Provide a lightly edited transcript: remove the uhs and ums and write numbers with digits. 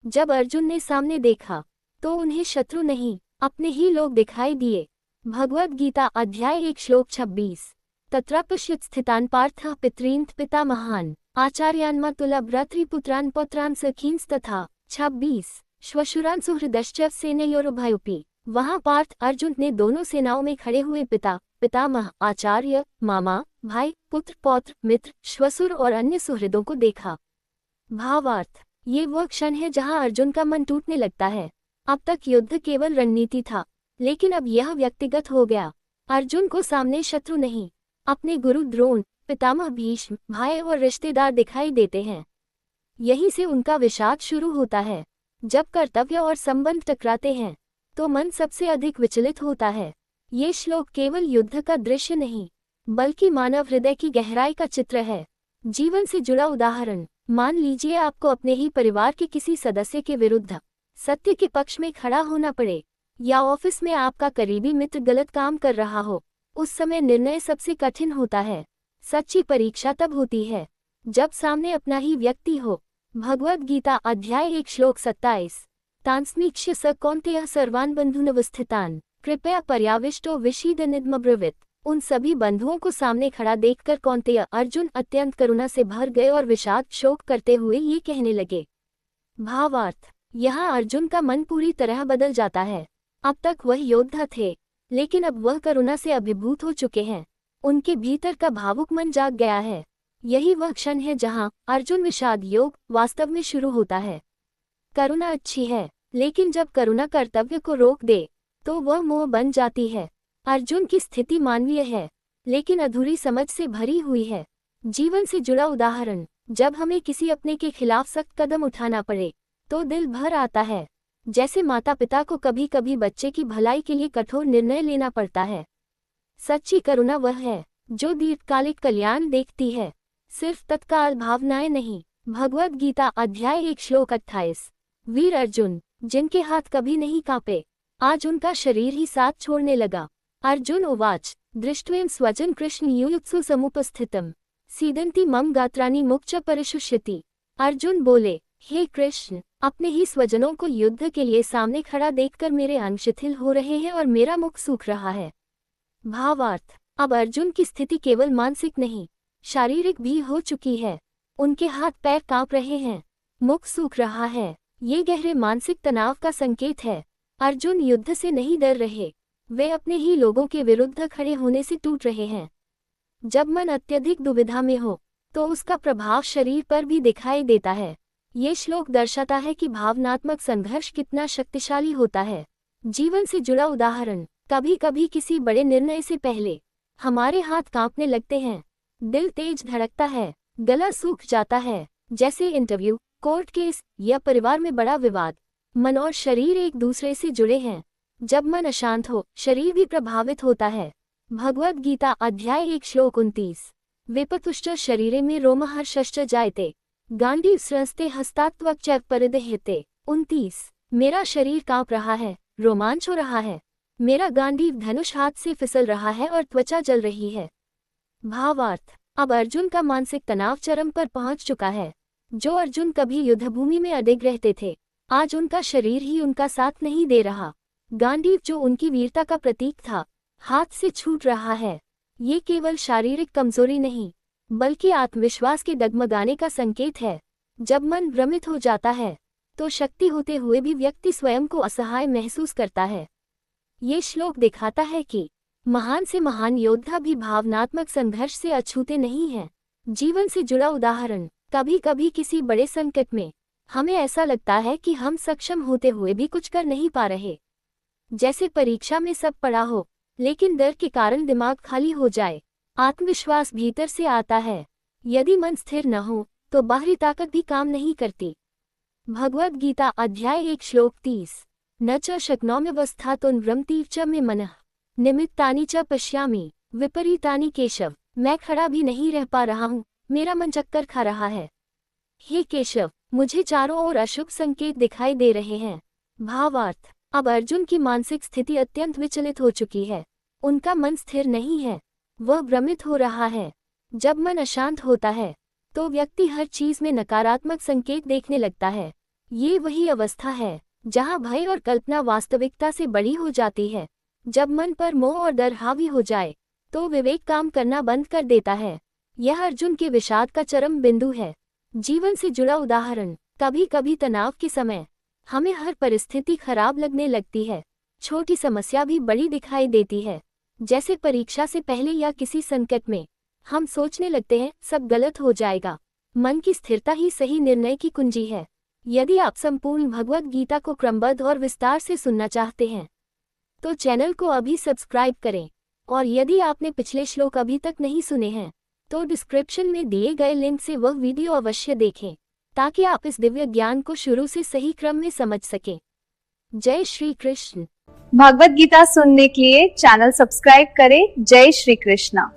जब अर्जुन ने सामने देखा तो उन्हें शत्रु नहीं, अपने ही लोग दिखाई दिए। भगवद गीता अध्याय 1 श्लोक 26। तत्र पश्यत् स्थितान् पार्थः पितॄन् पितामहान् आचार्यान् मातुला भ्रातृपुत्रान् पौत्रान् सखींस्तथा। 26 श्वशुरान् सुहृदश्च सेनयोरुभयोऽपि। वहां पार्थ अर्जुन ने दोनों सेनाओं में खड़े हुए पिता, पितामह, आचार्य, मामा, भाई, पुत्र, पौत्र, मित्र, श्वशुर और अन्य सुहृदों को देखा। भावार्थ, ये वह क्षण है जहां अर्जुन का मन टूटने लगता है। अब तक युद्ध केवल रणनीति था, लेकिन अब यह व्यक्तिगत हो गया। अर्जुन को सामने शत्रु नहीं, अपने गुरु द्रोण, पितामह भीष्म, भाई और रिश्तेदार दिखाई देते हैं। यहीं से उनका विषाद शुरू होता है। जब कर्तव्य और संबंध टकराते हैं तो मन सबसे अधिक विचलित होता है। ये श्लोक केवल युद्ध का दृश्य नहीं, बल्कि मानव हृदय की गहराई का चित्र है। जीवन से जुड़ा उदाहरण। मान लीजिए आपको अपने ही परिवार के किसी सदस्य के विरुद्ध सत्य के पक्ष में खड़ा होना पड़े, या ऑफिस में आपका करीबी मित्र गलत काम कर रहा हो। उस समय निर्णय सबसे कठिन होता है। सच्ची परीक्षा तब होती है जब सामने अपना ही व्यक्ति हो। भगवद गीता अध्याय 1 श्लोक 27। तान्स्मीक्ष्य स कौन्तेयः सर्वान् बन्धूनवस्थितान् कृपया पर्याविष्टो विषीदनिदमब्रवीत्। उन सभी बंधुओं को सामने खड़ा देखकर कौन्तेय अर्जुन अत्यंत करुणा से भर गए और विषाद शोक करते हुए ये कहने लगे। भावार्थ, यहाँ अर्जुन का मन पूरी तरह बदल जाता है। अब तक वह योद्धा थे, लेकिन अब वह करुणा से अभिभूत हो चुके हैं। उनके भीतर का भावुक मन जाग गया है। यही वह क्षण है जहाँ अर्जुन विषाद योग वास्तव में शुरू होता है। करुणा अच्छी है, लेकिन जब करुणा कर्तव्य को रोक दे तो वह मोह बन जाती है। अर्जुन की स्थिति मानवीय है, लेकिन अधूरी समझ से भरी हुई है। जीवन से जुड़ा उदाहरण। जब हमें किसी अपने के खिलाफ सख्त कदम उठाना पड़े तो दिल भर आता है। जैसे माता पिता को कभी कभी बच्चे की भलाई के लिए कठोर निर्णय लेना पड़ता है। सच्ची करुणा वह है जो दीर्घकालिक कल्याण देखती है, सिर्फ तत्काल भावनाएं नहीं। भगवद गीता अध्याय 1 श्लोक 28। वीर अर्जुन, जिनके हाथ कभी नहीं कांपे, आज उनका शरीर ही साथ छोड़ने लगा। अर्जुन उवाच दृष्ट्वेम स्वजन कृष्ण युयुत्सु समुपस्थितम सीदंती मम गात्राणि मुक्च परिशुष्यति। अर्जुन बोले, हे कृष्ण, अपने ही स्वजनों को युद्ध के लिए सामने खड़ा देखकर मेरे अंग शिथिल हो रहे हैं और मेरा मुख सूख रहा है। भावार्थ, अब अर्जुन की स्थिति केवल मानसिक नहीं, शारीरिक भी हो चुकी है। उनके हाथ पैर कांप रहे हैं, मुख सूख रहा है। ये गहरे मानसिक तनाव का संकेत है। अर्जुन युद्ध से नहीं डर रहे, वे अपने ही लोगों के विरुद्ध खड़े होने से टूट रहे हैं। जब मन अत्यधिक दुविधा में हो तो उसका प्रभाव शरीर पर भी दिखाई देता है। ये श्लोक दर्शाता है कि भावनात्मक संघर्ष कितना शक्तिशाली होता है। जीवन से जुड़ा उदाहरण। कभी कभी किसी बड़े निर्णय से पहले हमारे हाथ कांपने लगते हैं, दिल तेज धड़कता है, गला सूख जाता है। जैसे इंटरव्यू, कोर्ट केस या परिवार में बड़ा विवाद। मन और शरीर एक दूसरे से जुड़े हैं। जब मन अशांत हो, शरीर भी प्रभावित होता है। भगवद गीता अध्याय 1 श्लोक 29। विपतुश्च शरीरे में रोमहर्षश्च जायते गांडीव स्रंस्ते हस्तात्वक च परिदह्यते। 29। मेरा शरीर कांप रहा है, रोमांच हो रहा है। मेरा गांडीव धनुष हाथ से फिसल रहा है और त्वचा जल रही है। भावार्थ, अब अर्जुन का मानसिक तनाव चरम पर पहुंच चुका है। जो अर्जुन कभी युद्धभूमि में अडिग रहते थे, आज उनका शरीर ही उनका साथ नहीं दे रहा। गांडीव जो उनकी वीरता का प्रतीक था, हाथ से छूट रहा है। ये केवल शारीरिक कमजोरी नहीं, बल्कि आत्मविश्वास के डगमगाने का संकेत है। जब मन भ्रमित हो जाता है तो शक्ति होते हुए भी व्यक्ति स्वयं को असहाय महसूस करता है। ये श्लोक दिखाता है कि महान से महान योद्धा भी भावनात्मक संघर्ष से अछूते नहीं हैं। जीवन से जुड़ा उदाहरण। कभी कभी किसी बड़े संकट में हमें ऐसा लगता है कि हम सक्षम होते हुए भी कुछ कर नहीं पा रहे। जैसे परीक्षा में सब पढ़ा हो, लेकिन डर के कारण दिमाग खाली हो जाए। आत्मविश्वास भीतर से आता है। यदि मन स्थिर न हो तो बाहरी ताकत भी काम नहीं करती। भगवद गीता अध्याय 1 श्लोक 30। न च शक्नोम्यवस्थातुं भ्रमतीव च मे मनः निमित्तानि च पश्यामि विपरीतानि केशव। मैं खड़ा भी नहीं रह पा रहा हूँ, मेरा मन चक्कर खा रहा है। हे केशव, मुझे चारों ओर अशुभ संकेत दिखाई दे रहे हैं। भावार्थ, अब अर्जुन की मानसिक स्थिति अत्यंत विचलित हो चुकी है। उनका मन स्थिर नहीं है, वह भ्रमित हो रहा है। जब मन अशांत होता है तो व्यक्ति हर चीज में नकारात्मक संकेत देखने लगता है। ये वही अवस्था है जहाँ भय और कल्पना वास्तविकता से बड़ी हो जाती है। जब मन पर मोह और डर हावी हो जाए तो विवेक काम करना बंद कर देता है। यह अर्जुन के विषाद का चरम बिंदु है। जीवन से जुड़ा उदाहरण। कभी कभी तनाव के समय हमें हर परिस्थिति खराब लगने लगती है। छोटी समस्या भी बड़ी दिखाई देती है, जैसे परीक्षा से पहले या किसी संकट में। हम सोचने लगते हैं सब गलत हो जाएगा। मन की स्थिरता ही सही निर्णय की कुंजी है। यदि आप संपूर्ण भगवद गीता को क्रमबद्ध और विस्तार से सुनना चाहते हैं तो चैनल को अभी सब्सक्राइब करें, और यदि आपने पिछले श्लोक अभी तक नहीं सुने हैं तो डिस्क्रिप्शन में दिए गए लिंक से वह वीडियो अवश्य देखें, ताकि आप इस दिव्य ज्ञान को शुरू से सही क्रम में समझ सकें। जय श्री कृष्ण। भगवद गीता सुनने के लिए चैनल सब्सक्राइब करें। जय श्री कृष्णा।